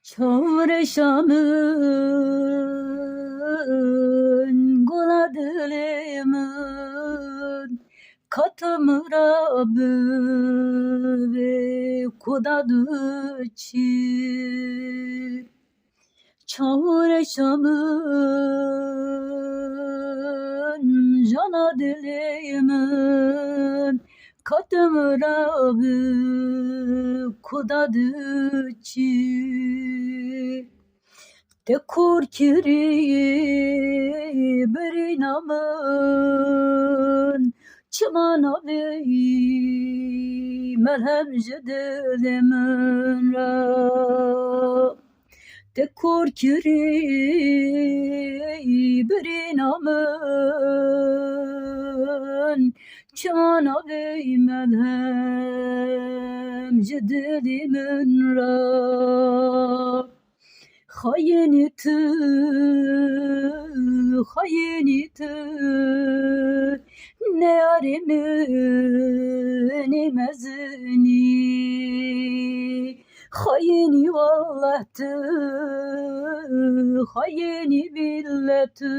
Çavreşamın gula dilimin katımırabı ve kudadıçı Çavreşamın jana dilimin katımırabı kudadıçı Tekur kiri berinamın çımana ve melhem jedelemin ra Tekur kiri berinamın çımana ve melhem jedelemin ra Hayiniti, hayiniti, ne yarimin imezini Hayini vallahtı, hayini billeti,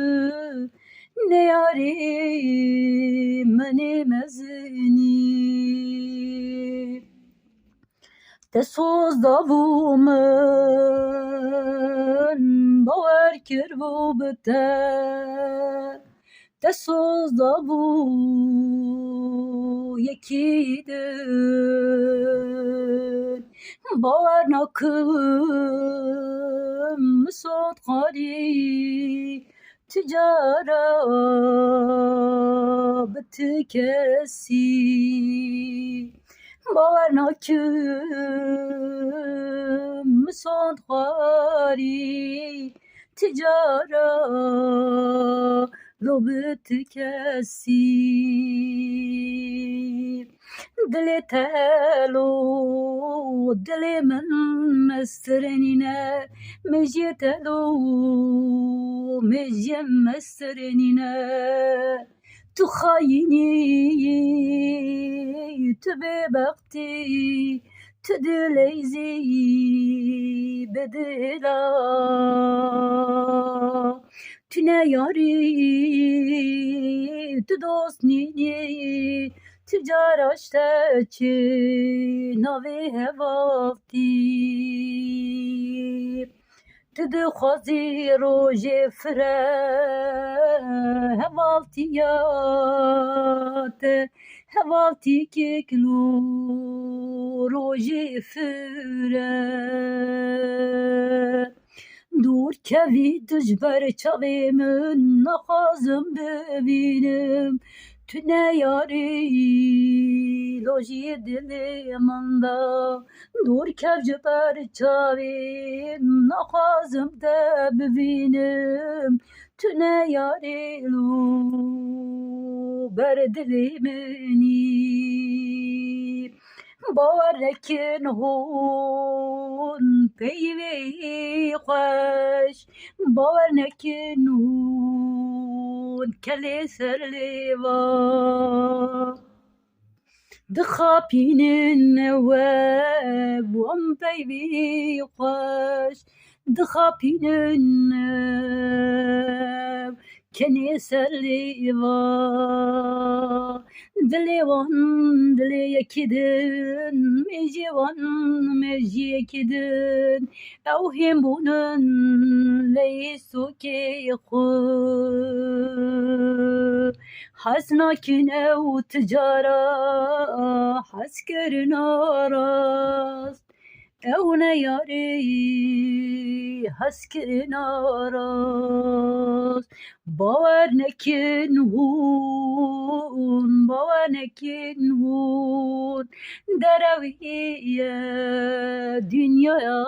ne yarimin imezini Tesoz davumun baver kirvu bite Tesoz davu yekidin Baver nakım sot kari Ticara bitti kesi Baver nakım sondhari ticara lobet kesi dile telo dile men mesrenine mejitelo mejem mesrenine Tu khayini tu bebakti tu dileyzi bedela Tu ne yari tu dost nini tu caraşte çi navi hevafti Tu de xwazi rojê fire hevaltiya te hevaltî keklo rojê fire Dur kevî dijber çavê min nexwazim bibînim Tu ne yarî lojî dilê min da Dur kev ji ber çavê nexwazim te bibînim Tu ne yarî lo ber dilê minî Bawer nekin hûn peyvê xweş Bawer nekin hûn kelê ser lêva Dixapînin we wan peyvê xweş Dixapînin kenê ser lêva Dilê wan dilê yekî din Mêjê wan mêjî yekî din Ew hêm bûnin leyê sokê xwe Hez nakin ew ticara hezkirina rast Ew ne yarî hezkirina rast Bawer nekin hûn bawer nekin hûn Derewî ye dünyaya